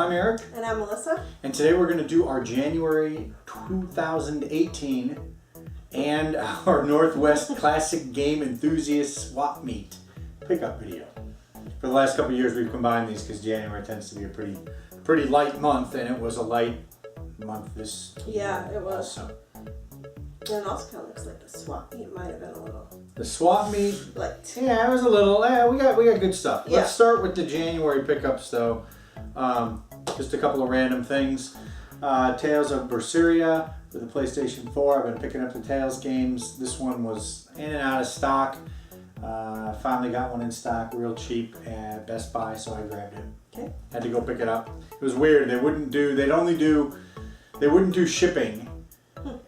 I'm Eric. And I'm Melissa. And today we're going to do our January 2018 and our Northwest Classic Game Enthusiast Swap Meet pickup video. For the last couple of years we've combined these because January tends to be a pretty light month, and it was a light month this year. Yeah, it was. Also. And it also kind of looks like the swap meet might have been a little... The swap meet? Light. Yeah, it was a little... we got good stuff. Yeah. Let's start with the January pickups though. Just a couple of random things. Tales of Berseria for the PlayStation 4. I've been picking up the Tales games. This one was in and out of stock. Finally got one in stock real cheap at Best Buy, so I grabbed it. Okay. Had to go pick it up. It was weird. They wouldn't do shipping.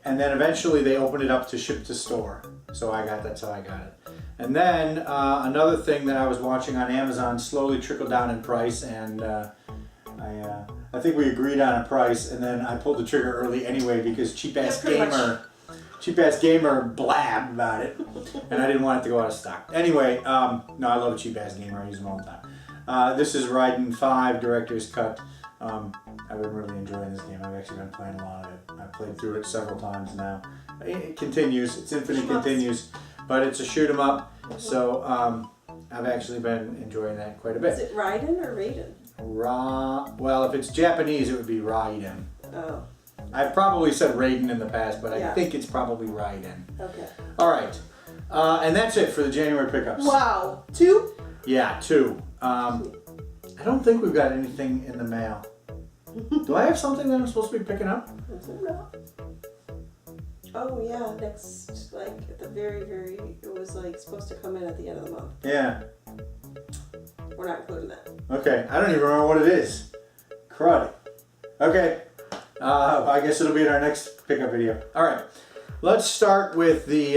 And then eventually they opened it up to ship to store. So that's how I got it. And then another thing that I was watching on Amazon slowly trickled down in price, and I think we agreed on a price, and then I pulled the trigger early anyway because cheap ass gamer blabbed about it, and I didn't want it to go out of stock. Anyway, no, I love a cheap ass gamer. I use them all the time. This is Raiden 5 Director's Cut. I've been really enjoying this game. I've actually been playing a lot of it. I've played through it several times now. It continues. It's infinite continues, but it's a shoot 'em up. So I've actually been enjoying that quite a bit. Is it Raiden or Raiden? Well, if it's Japanese, it would be Raiden. Oh. I've probably said Raiden in the past, but I think it's probably Raiden. Okay. All right, and that's it for the January pickups. Wow. 2? Yeah, 2. I don't think we've got anything in the mail. Do I have something that I'm supposed to be picking up? Oh yeah, next, like at the very, it was like supposed to come in at the end of the month. Yeah. We're not including that. Okay, I don't even remember what it is. Crud. Okay, I guess it'll be in our next pickup video. All right, let's start with the,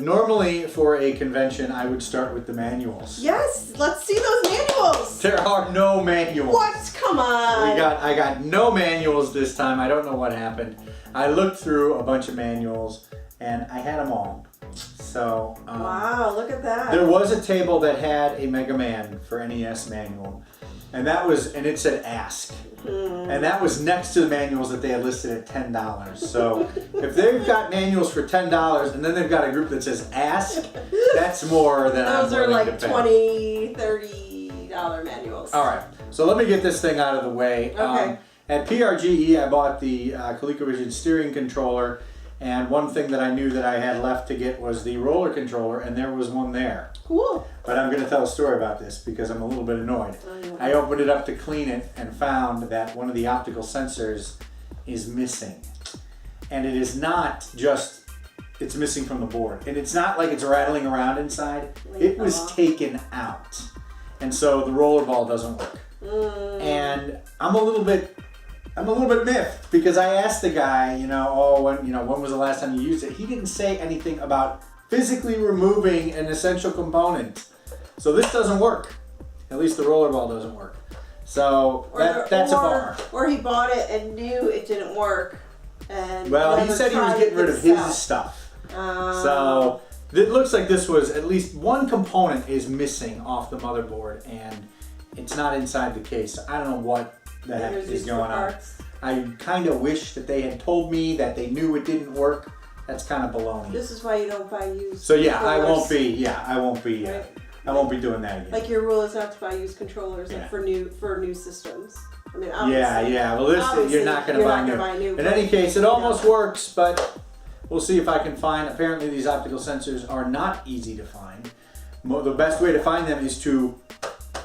normally for a convention, I would start with the manuals. Yes, let's see those manuals. There are no manuals. What? Come on. I got no manuals this time. I don't know what happened. I looked through a bunch of manuals and I had them all. So wow, look at that. There was a table that had a Mega Man for NES manual, and it said Ask. And that was next to the manuals that they had listed at $10. So if they've got manuals for $10 and then they've got a group that says Ask, that's more than I'm willing to pay. Those are like $20, $30 manuals. All right, so let me get this thing out of the way. Okay. At PRGE, I bought the ColecoVision steering controller, and one thing that I knew that I had left to get was the roller controller, and there was one there. Cool. But I'm going to tell a story about this because I'm a little bit annoyed. I opened it up to clean it and found that one of the optical sensors is missing. And it is not just, it's missing from the board. And it's not like it's rattling around inside. It was taken out. And so the rollerball doesn't work. And I'm a little bit miffed because I asked the guy, when was the last time you used it? He didn't say anything about physically removing an essential component. So this doesn't work. At least the rollerball doesn't work. So that's a bummer. Or he bought it and knew it didn't work. And well, he said he was getting rid of his stuff. So it looks like this was at least one component is missing off the motherboard, and it's not inside the case. I don't know what the heck is going on. I kind of wish that they had told me that they knew it didn't work. That's kind of baloney. This is why you don't buy used. So yeah, I won't be doing that again. Like your rule is not to buy used controllers for new systems. I mean, yeah. Well, this you're not going to buy new. In any case, it almost works, but we'll see if I can find. Apparently, these optical sensors are not easy to find. The best way to find them is to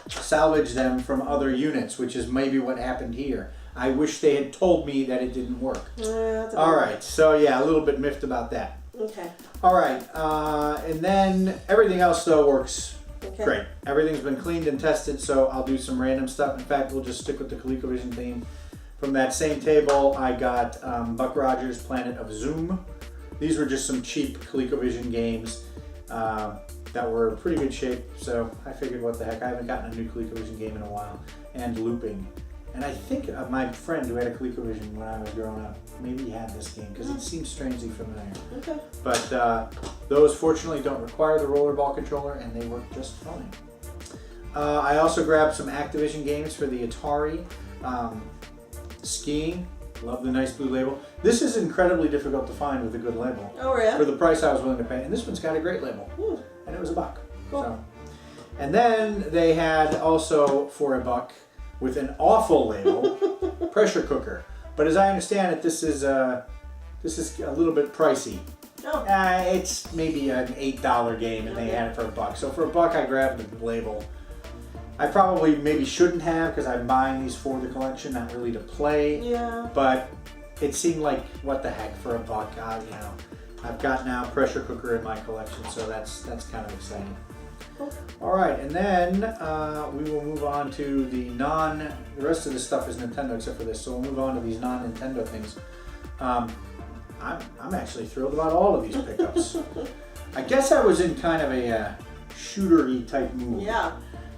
salvage them from other units, which is maybe what happened here. I wish they had told me that it didn't work. All right, so yeah, a little bit miffed about that. Okay. All right, and then everything else though works great. Everything's been cleaned and tested, so I'll do some random stuff. In fact, we'll just stick with the ColecoVision theme. From that same table, I got Buck Rogers' Planet of Zoom. These were just some cheap ColecoVision games that were in pretty good shape, so I figured what the heck, I haven't gotten a new ColecoVision game in a while. And Looping. And I think my friend who had a ColecoVision when I was growing up, maybe he had this game because it seems strangely familiar. Okay. But those fortunately don't require the rollerball controller, and they work just fine. I also grabbed some Activision games for the Atari. Skiing, love the nice blue label. This is incredibly difficult to find with a good label. Oh, yeah? For the price I was willing to pay. And this one's got a great label. And it was $1. Cool. So. And then they had also for $1 with an awful label, pressure cooker. But as I understand it, this is a little bit pricey. Oh. It's maybe an $8 game, and they had it for $1. So for $1, I grabbed the label. I probably maybe shouldn't have because I'm buying these for the collection, not really to play. Yeah. But it seemed like what the heck for $1. You know, I've got now a pressure cooker in my collection, so that's kind of exciting. Cool. All right, and then we will move on to the rest of the stuff is Nintendo except for this, so we'll move on to these non-Nintendo things. I'm actually thrilled about all of these pickups. I guess I was in kind of a shooter-y type mood. Yeah.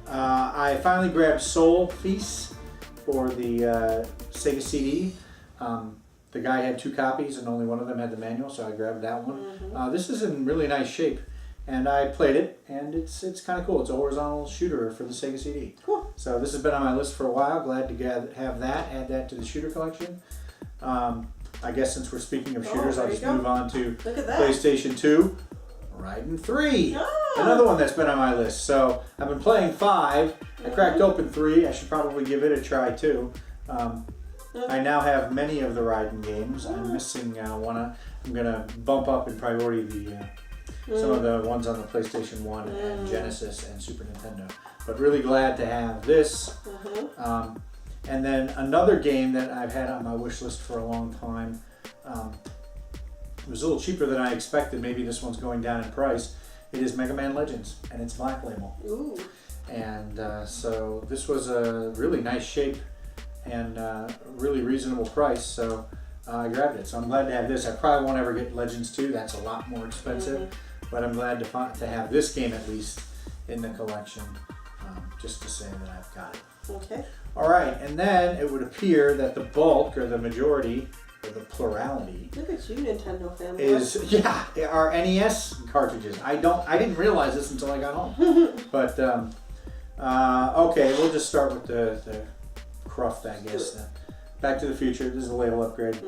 I finally grabbed Soul Feast for the Sega CD. The guy had 2 copies and only one of them had the manual, so I grabbed that one. This is in really nice shape, and I played it, and it's kind of cool. It's a horizontal shooter for the Sega CD. Cool. So this has been on my list for a while. Glad to have that, add that to the shooter collection. I guess since we're speaking of shooters, I'll just move on to Look at that. PlayStation 2, Raiden 3. Oh. Another one that's been on my list. So I've been playing 5. I cracked open 3. I should probably give it a try too. I now have many of the Raiden games. I'm missing one. I'm gonna bump up in priority some of the ones on the PlayStation 1 and Genesis and Super Nintendo. But really glad to have this. And then another game that I've had on my wish list for a long time. It was a little cheaper than I expected. Maybe this one's going down in price. It is Mega Man Legends, and it's Black Label. Ooh. And so this was a really nice shape and really reasonable price. So I grabbed it. So I'm glad to have this. I probably won't ever get Legends 2. That's a lot more expensive. But I'm glad to have this game at least in the collection, just to say that I've got it. Okay. All right, and then it would appear that the bulk, or the majority, or the plurality, Look at you, Nintendo family. is our NES cartridges. I didn't realize this until I got home. But okay, we'll just start with the cruft, I guess. Back to the Future. This is a label upgrade.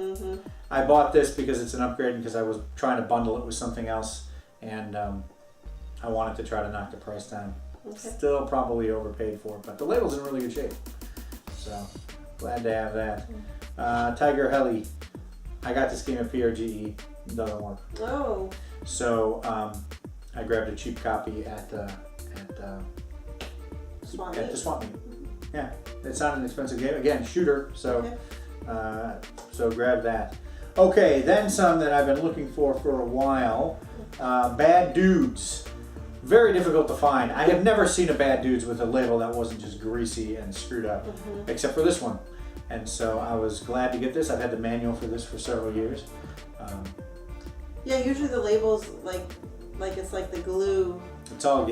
I bought this because it's an upgrade because I was trying to bundle it with something else, and I wanted to try to knock the price down. Okay. Still probably overpaid for it, but the label's in really good shape. So glad to have that. Tiger Heli. I got this game at PRGE. It doesn't work. Oh. So I grabbed a cheap copy at the Swap Meet. Yeah, it's not an expensive game. Again, shooter. So so grab that. Okay, then some that I've been looking for a while. Bad Dudes. Very difficult to find. I have never seen a Bad Dudes with a label that wasn't just greasy and screwed up, except for this one. And so I was glad to get this. I've had the manual for this for several years. Yeah, usually the labels like it's like the glue. It's all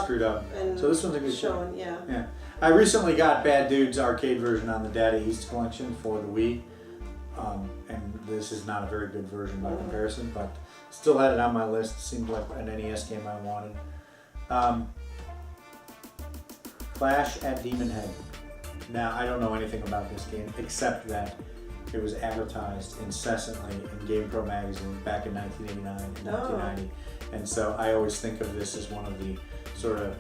screwed up. So this one's a good showing. Yeah. I recently got Bad Dudes arcade version on the Data East collection for the Wii, and this is not a very good version by comparison, but still had it on my list. Seemed like an NES game I wanted. Clash at Demon Head. Now, I don't know anything about this game except that it was advertised incessantly in GamePro magazine back in 1989 and 1990. And so I always think of this as one of the sort of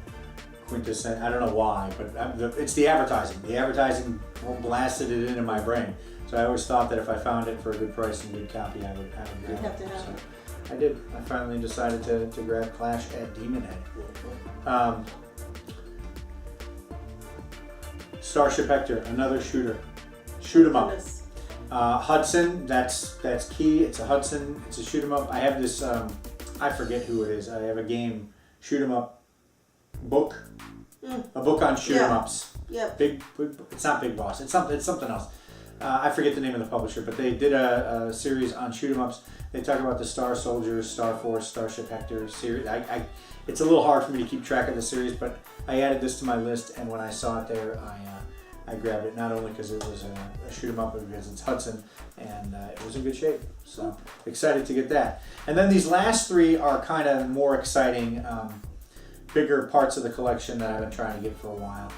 quintessential, I don't know why, but it's the advertising. The advertising blasted it into my brain. So I always thought that if I found it for a good price and good copy, I would grab it. So I did. I finally decided to grab Clash at Demon Head. Starship Hector, another shooter. Shoot 'em up. Hudson, that's key. It's a Hudson. It's a shoot 'em up. I have this. I forget who it is. I have a game, shoot 'em up book. A book on shoot 'em ups. Yeah. Big. It's not Big Boss. It's something else. I forget the name of the publisher, but they did a series on shoot 'em ups. They talk about the Star Soldiers, Star Force, Starship Hector series. It's a little hard for me to keep track of the series, but I added this to my list, and when I saw it there, I grabbed it, not only because it was a shoot 'em up, but because it's Hudson, and it was in good shape. So excited to get that. And then these last three are kind of more exciting, bigger parts of the collection that I've been trying to get for a while.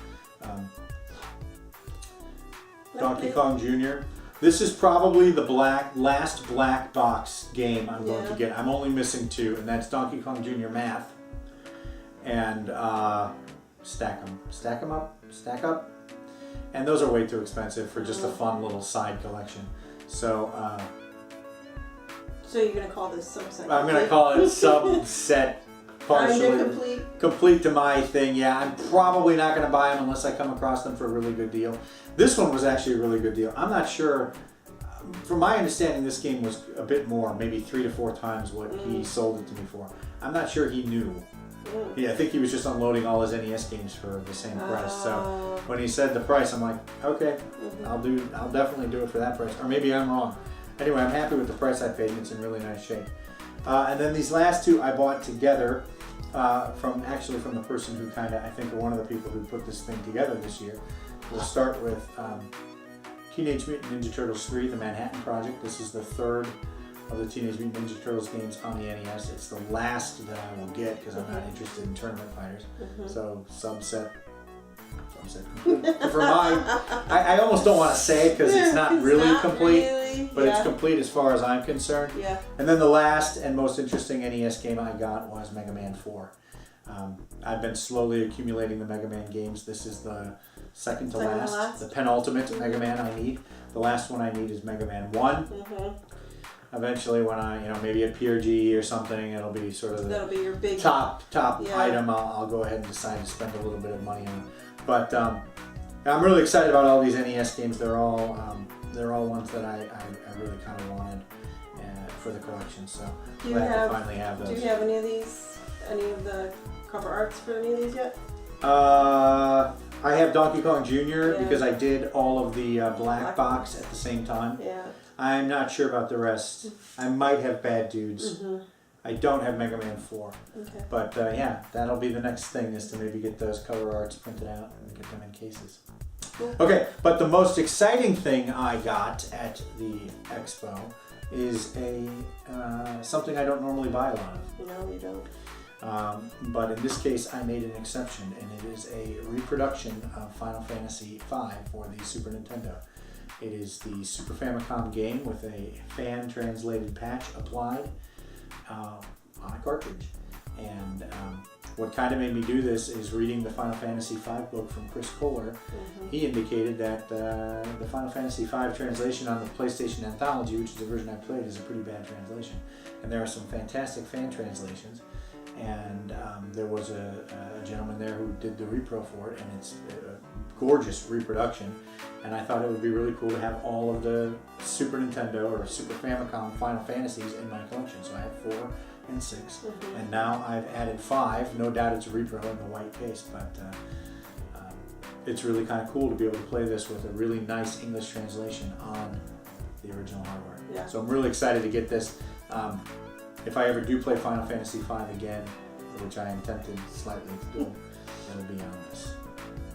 Donkey Kong Jr. This is probably the last black box game I'm going to get. I'm only missing 2, and that's Donkey Kong Jr. Math and Stack 'em up. And those are way too expensive for just a fun little side collection. So So you're gonna call this subset? I'm gonna call it subset, partially complete to my thing. Yeah, I'm probably not gonna buy them unless I come across them for a really good deal. This one was actually a really good deal. I'm not sure. From my understanding, this game was a bit more, maybe 3 to 4 times what he sold it to me for. I'm not sure he knew. Yeah, I think he was just unloading all his NES games for the same price. So when he said the price, I'm like, okay, I'll definitely do it for that price. Or maybe I'm wrong. Anyway, I'm happy with the price I paid, and it's in really nice shape. And then these last 2 I bought together from the person who I think are one of the people who put this thing together this year. We'll start with Teenage Mutant Ninja Turtles 3, The Manhattan Project. This is the 3rd of the Teenage Mutant Ninja Turtles games on the NES. It's the last that I will get because I'm not interested in tournament fighters. So subset. For mine, I almost don't want to say it because it's not really complete, but it's complete as far as I'm concerned. Yeah. And then the last and most interesting NES game I got was Mega Man 4. I've been slowly accumulating the Mega Man games. This is the second to last, the penultimate Mega Man I need. The last one I need is Mega Man 1. Eventually, when I, maybe at PRGE or something, it'll be sort of that'll be your big top item. I'll go ahead and decide to spend a little bit of money on. But I'm really excited about all these NES games. They're all ones that I really kind of wanted for the collection. So glad to finally have those. Do you have any of these? Any of the cover arts for any of these yet? I have Donkey Kong Jr. because I did all of the black box at the same time. Yeah. I'm not sure about the rest. I might have Bad Dudes. I don't have Mega Man 4. Okay. But yeah, that'll be the next thing, is to maybe get those cover arts printed out and get them in cases. Cool. Okay, but the most exciting thing I got at the expo is something I don't normally buy a lot of. No, you don't. But in this case, I made an exception, and it is a reproduction of Final Fantasy V for the Super Nintendo. It is the Super Famicom game with a fan-translated patch applied on a cartridge. And what kind of made me do this is reading the Final Fantasy V book from Chris Kohler. He indicated that the Final Fantasy V translation on the PlayStation Anthology, which is the version I played, is a pretty bad translation. And there are some fantastic fan translations. And there was a gentleman there who did the repro for it, and it's a gorgeous reproduction. And I thought it would be really cool to have all of the Super Nintendo or Super Famicom Final Fantasies in my collection. So I have 4 and 6, and now I've added 5. No doubt it's a repro in the white case, but it's really kind of cool to be able to play this with a really nice English translation on the original hardware. Yeah. So I'm really excited to get this. If I ever do play Final Fantasy V again, which I intended slightly to do, it'll be on this.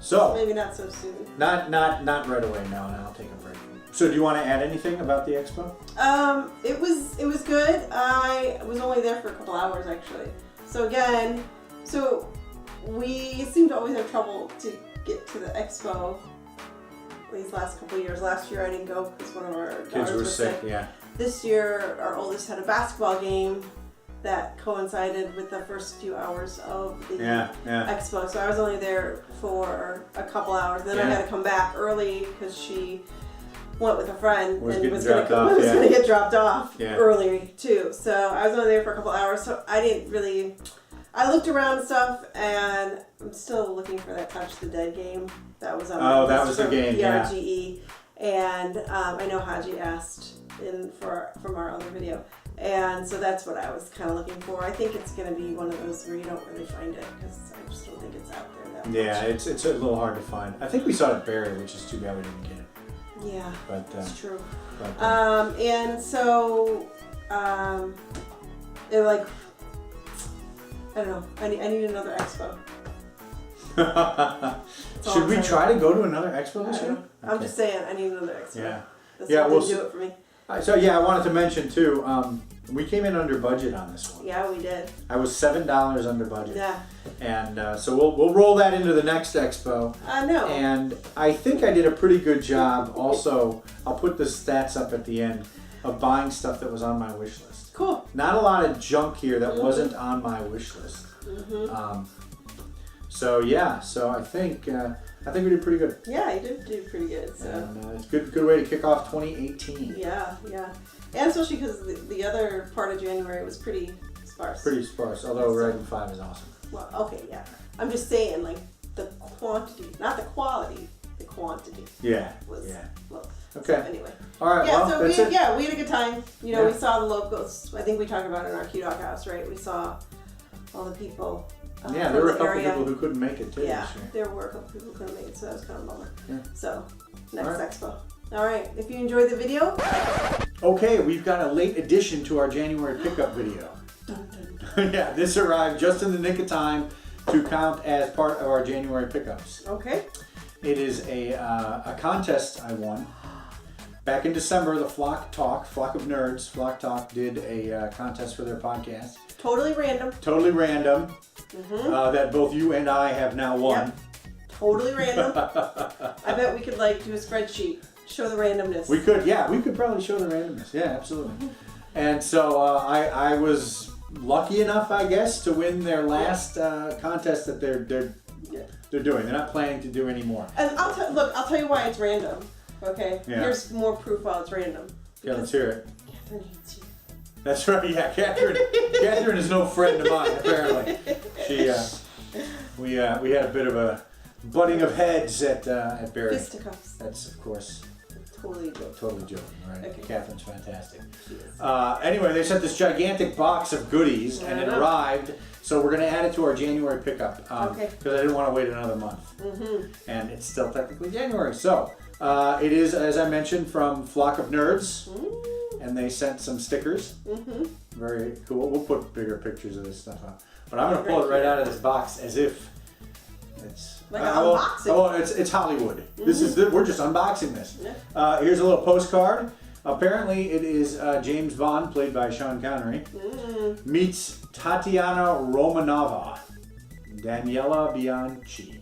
So maybe not so soon. Not right away. No, I'll take a break. So do you want to add anything about the expo? It was good. I was only there for a couple hours actually. So again, we seem to always have trouble to get to the expo these last couple of years. Last year I didn't go because one of our kids were sick. Yeah. This year our oldest had a basketball game that coincided with the first few hours of the expo. So I was only there for a couple hours. Then I had to come back early because she went with a friend and was going to get dropped off early too. So I was only there for a couple hours. So I didn't really. I looked around and stuff, and I'm still looking for that Touch the Dead game that was on. Oh, that was the game. PRGE, and I know Haji asked from our other video. And so that's what I was kind of looking for. I think it's going to be one of those where you don't really find it because I just don't think it's out there that much. Yeah, it's a little hard to find. I think we saw it at Barry, which is too bad we didn't get it. Yeah, but that's true. But, and so, it like, I don't know. I need another expo. Should we try to go to another expo this year? I'm just saying, I need another expo. Yeah. This yeah, one didn't do it for me. So yeah, I wanted to mention too, we came in under budget on this one. Yeah, we did. I was $7 under budget. Yeah. And so we'll roll that into the next expo. I know. And I think I did a pretty good job. Also, I'll put the stats up at the end of buying stuff that was on my wish list. Cool. Not a lot of junk here that wasn't on my wish list. So yeah, so I think we did pretty good. Yeah, you did do pretty good. So. And it's a good way to kick off 2018. Yeah, yeah. And especially because the other part of January was pretty sparse. Pretty sparse, although Dragon 5 is awesome. Well, okay, yeah. I'm just saying, like, the quantity, not the quality, the quantity. Yeah, was yeah. Low. Okay. So anyway. All right, Yeah, well, so that's it. we had a good time. You know, Yeah. we saw the locals. I think we talked about it in our QDawg house, right? We saw all the people. Yeah, from there were a the couple area. people who couldn't make it too Yeah, this year. there were a couple people who couldn't make it, so that was kind of a bummer. Yeah. So, next All right. expo. All right, if you enjoyed the video, Okay, we've got a late addition to our January pickup video. Yeah, this arrived just in the nick of time to count as part of our January pickups. okay. It is a contest I won. Back in December, the Flock of Nerds, Flock Talk did a contest for their podcast. Totally random. Totally random, that both you and I have now won. Yep. Totally random. I bet we could like do a spreadsheet, show the randomness. We could probably show the randomness. Yeah, absolutely. And so I was lucky enough, I guess, to win their last contest that they're doing. They're not planning to do any more. And I'll tell you why it's random. Okay. Yeah. Here's more proof why it's random. Yeah, let's hear it. Catherine hates you. That's right. Yeah, Catherine is no friend of mine. Apparently, we had a bit of a butting of heads at Barry. Fisticuffs. That's of course Totally joking. totally joking, right? Okay. Catherine's fantastic. She is. Anyway, they sent this gigantic box of goodies, and it arrived. So we're going to add it to our January pickup Okay. because I didn't want to wait another month, and it's still technically January. So it is, as I mentioned, from Flock of Nerds, and they sent some stickers. Very cool. We'll put bigger pictures of this stuff up, but I'm going to pull it right out of this box as if it's. Like an unboxing. Oh, it's Hollywood. This is we're just unboxing this. Yeah. Here's a little postcard. Apparently, it is James Bond, played by Sean Connery, meets Tatiana Romanova, Daniela Bianchi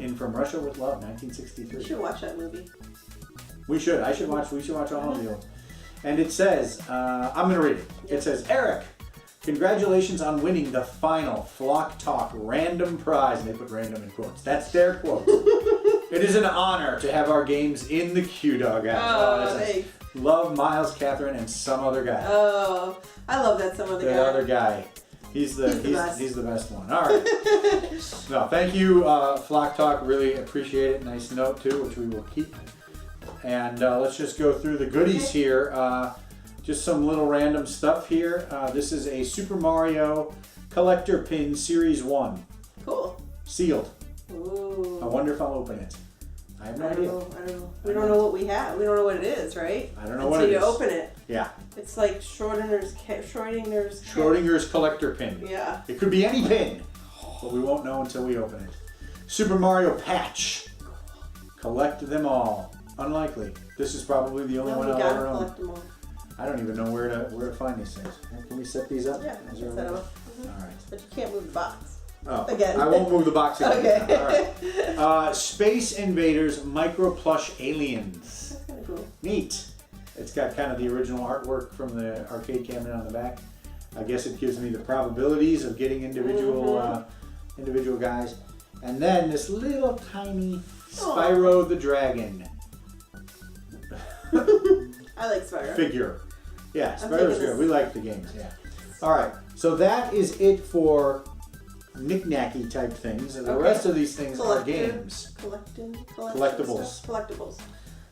in From Russia with Love, You 1963. should watch that movie. We should watch all of you. And it says, I'm going to read it. It says, Eric, congratulations on winning the final Flock Talk random prize. And they put random in quotes. That's their quote. It is an honor to have our games in the QDawg app. Oh, thanks. Love, Miles, Catherine, and some other guy. Oh, I love that some other guy. The other guy. He's the best one. All right. No, thank you, Flock Talk. Really appreciate it. Nice note too, which we will keep. And let's just go through the goodies here. Just some little random stuff here. This is a Super Mario Collector Pin Series 1. Cool. Sealed. Ooh. I wonder if I'll open it. I have no idea. I don't know. We don't know what we have. We don't know what it is, right? I don't know what it is. Until you open it. Yeah. It's like Schrodinger's Collector Pin. Yeah. It could be any pin, but we won't know until we open it. Super Mario Patch. Collect them all. Unlikely. This is probably the only one we I'll gotta ever own. collect them all. I don't even know where to find these things. Can we set these up? Yeah, Is there a set way? them up. All right. But you can't move the box. Oh, Again. I won't move the box again. Okay. All right. Space Invaders Micro Plush Aliens. That's kind of cool. Neat. It's got kind of the original artwork from the arcade cabinet on the back. I guess it gives me the probabilities of getting individual guys. And then this little tiny Spyro the Dragon I like Spyro. figure. Yeah, I'm Spyro's taking good. this. We like the games, yeah. All right, so that is it for knick-knacky type things. And the Okay. rest of these things are Collector. games. Collectibles. Collectibles.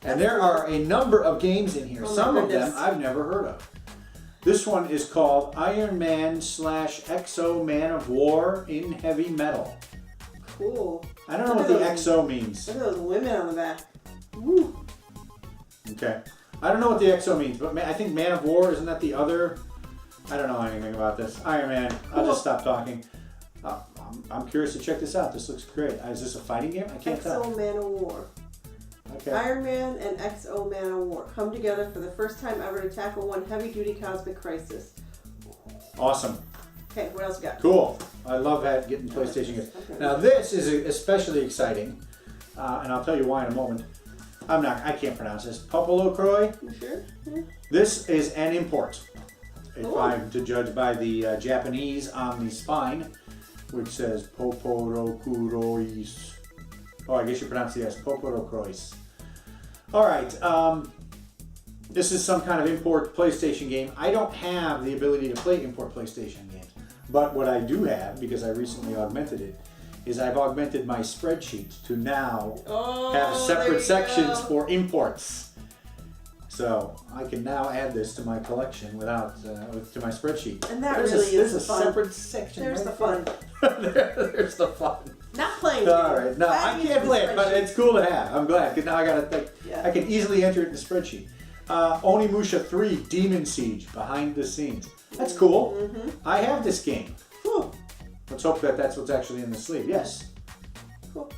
And there are a number of games in here. Oh my Some of them goodness. I've never heard of. This one is called Iron Man / Exo Man of War in Heavy Metal. Cool. I don't know what the XO means. Look at those women on the back. Woo. Okay. I don't know what the XO means, but I think Man of War, isn't that the other? I don't know anything about this. Iron Man. I'll just stop talking. I'm curious to check this out. This looks great. Is this a fighting game? I can't tell. Exo Man of War. Okay. Iron Man and XO Man of War come together for the first time ever to tackle one heavy-duty cosmic crisis. Awesome. Okay, what else you got? Cool. I love that getting PlayStation games. Okay. Now this is especially exciting, and I'll tell you why in a moment. I can't pronounce this. Popolocroi. You sure? Yeah. This is an import. If Cool. I'm to judge by the Japanese on the spine, which says Popolocrois. Oh, I guess you pronounce the S. Popolocrois. All right. This is some kind of import PlayStation game. I don't have the ability to play import PlayStation games. But what I do have, because I recently augmented it, is I've augmented my spreadsheet to now have separate sections for imports. So I can now add this to my collection without to my spreadsheet. And that there's really is the there's a fun. separate section. There's right the fun. there's the fun. Not playing. All right, no, I Adding can't to play the it, but spreadsheet. it's cool to have. I'm glad because now I got to. Yeah. I can easily enter it in the spreadsheet. Onimusha 3 Demon Siege behind the scenes. That's cool. Mm-hmm. I have this game. Cool. Let's hope that that's what's actually in the sleeve. Yes, Cool.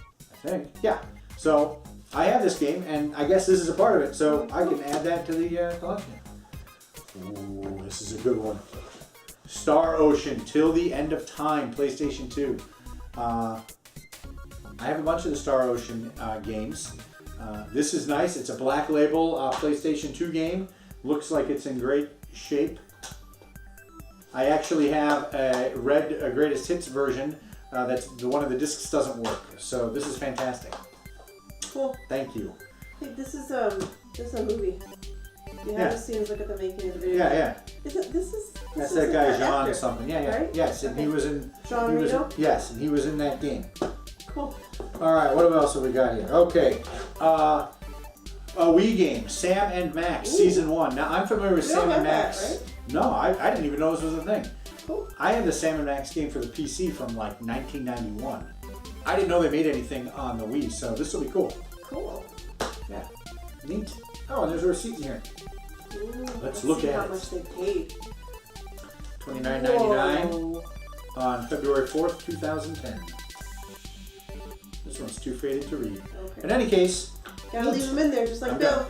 I think. Yeah. So I have this game, and I guess this is a part of it. So I can add that to the collection. Ooh, this is a good one. Star Ocean Till the End of Time, PlayStation 2. I have a bunch of the Star Ocean games. This is nice. It's a black label PlayStation 2 game. Looks like it's in great shape. I actually have a greatest hits version. That's the one of the discs doesn't work. So this is fantastic. Cool. Thank you. Hey, this is a movie. You haven't seen us look at the making of the video. Yeah, yeah. This That's is that guy Jean actor, or something. Yeah, yeah. right? Yes, and he Okay. was in. Jean he was in, Reno? yes, and he was in that game. Cool. All right, what else have we got here? Okay, a Wii game, Sam and Max, Ooh. Season 1. Now, I'm familiar with You don't Sam and have that, Max. right? No, I didn't even know this was a thing. Cool. I had the Sam and Max game for the PC from like 1991. I didn't know they made anything on the Wii, so this will be cool. Cool. Yeah, neat. Oh, and there's a receipt in here. Ooh, Let's look see at how it. much they paid. $29.99 Whoa. on February 4th, 2010. This one's too faded to read. Okay. In any case, Gotta leave them in there, just like Okay. Bill.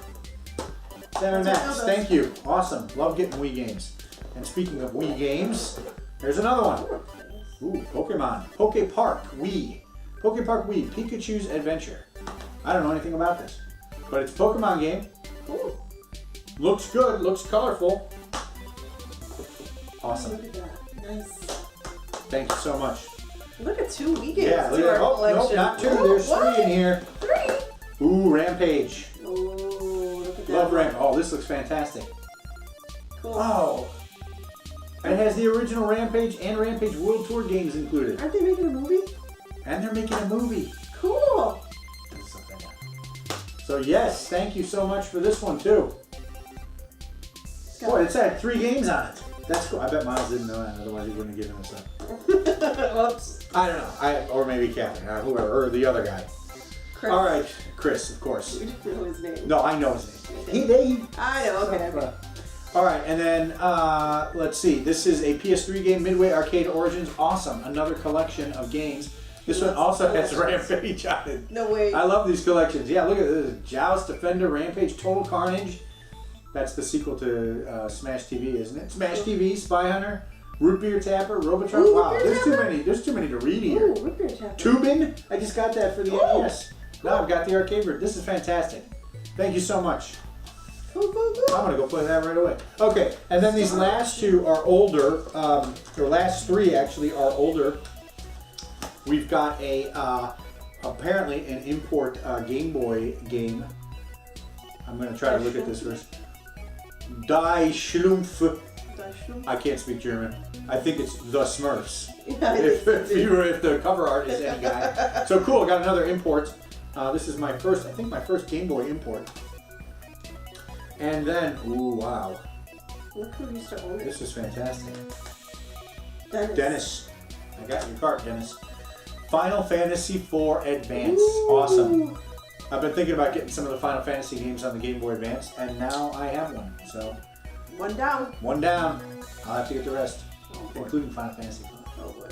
Sam and That's what Max, Bill does. thank you. Awesome. Love getting Wii games. And speaking of Wii games, here's another one. Ooh, Pokemon. Poke Park Wii. Poke Park Wii, Pikachu's Adventure. I don't know anything about this, but it's a Pokemon game. Cool. Looks good, looks colorful. Awesome. Look at that. Nice. Thank you so much. Look at 2 Wii games Yeah, look to at our that. Oh, collection. nope, not 2. Ooh, There's what? 3 in here. 3? Ooh, Rampage. Ooh, look at that. Love Ramp. Oh, this looks fantastic. Cool. Oh. And it has the original Rampage and Rampage World Tour games included. Aren't they making a movie? And they're making a movie. Cool. So yes, thank you so much for this one too. Boy, it's had 3 games on it. That's cool. I bet Miles didn't know that, otherwise he wouldn't have given us that. Whoops. I don't know. Or maybe Catherine, or whoever, or the other guy. Chris. All right, Chris, of course. You didn't know his name. No, I know his name. I know, okay. All right, and then let's see. This is a PS3 game, Midway Arcade Origins. Awesome. Another collection of games. This one also has Rampage on it. No way. I love these collections. Yeah, look at this. Joust, Defender, Rampage, Total Carnage. That's the sequel to Smash TV, isn't it? Smash TV, Spy Hunter, Root Beer Tapper, Robotron. Ooh, Wow, Root Beer there's too Tapper? many. There's too many to read here. Ooh, Root Beer Tapper. Tubin. I just got that for the Ooh. NES. Now I've got the arcade version. This is fantastic. Thank you so much. Cool, cool, I'm cool. gonna go play that right away. Okay, and then these last 2 are older. Or last 3 actually are older. We've got a apparently an import Game Boy game. I'm gonna try to look at this first. Die Schlumpf. I can't speak German. I think it's the Smurfs. Yeah, If the cover art is any guy. So cool. Got another import. This is my first. I think my first Game Boy import. And then, ooh, wow. Look who used to own it. This is fantastic. Dennis. I got your cart, Dennis. Final Fantasy IV Advance. Ooh. Awesome. I've been thinking about getting some of the Final Fantasy games on the Game Boy Advance, and now I have one. So, 1 down. 1 down. I'll have to get the rest, Oh, boy. including Final Fantasy V. Oh, boy.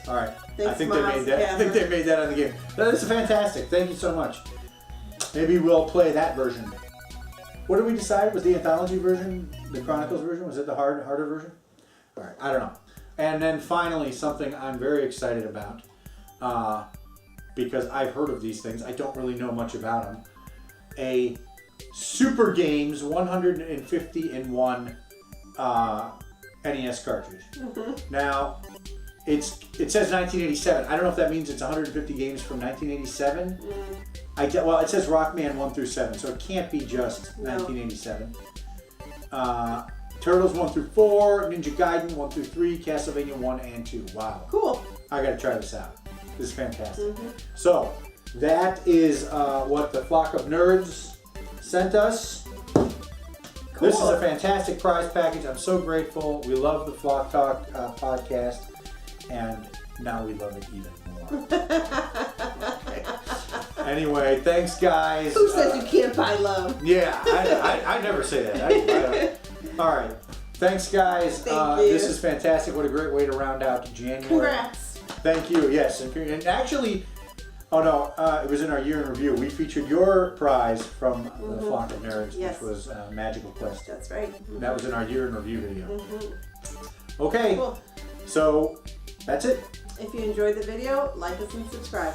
All right. I Thanks, think they Miles made that. I think Catherine. they made that on the game. No, this is fantastic. Thank you so much. Maybe we'll play that version. What did we decide? Was the anthology version, the Chronicles version? Was it the harder version? All right, I don't know. And then finally, something I'm very excited about, because I've heard of these things. I don't really know much about them. A Super Games 150 in 1 NES cartridge. Now, it says 1987. I don't know if that means it's 150 games from 1987. Well, it says Rockman 1 through 7, so it can't be just 1987. Turtles 1 through 4, Ninja Gaiden 1 through 3, Castlevania 1 and 2. Wow. Cool. I gotta try this out. This is fantastic. So, that is what the Flock of Nerds sent us. Cool. This is a fantastic prize package. I'm so grateful. We love the Flock Talk podcast, and now we love it even more. Okay. Anyway, thanks, guys. Who says you can't buy love? Yeah, I never say that. All right. Thanks, guys. Thank you. This is fantastic. What a great way to round out January. Congrats. Thank you. Yes. And actually, it was in our year in review. We featured your prize from the Flock of Nerds, which was Magical Quest. That's right. That was in our year in review video. Okay. Cool. So, that's it. If you enjoyed the video, like us and subscribe.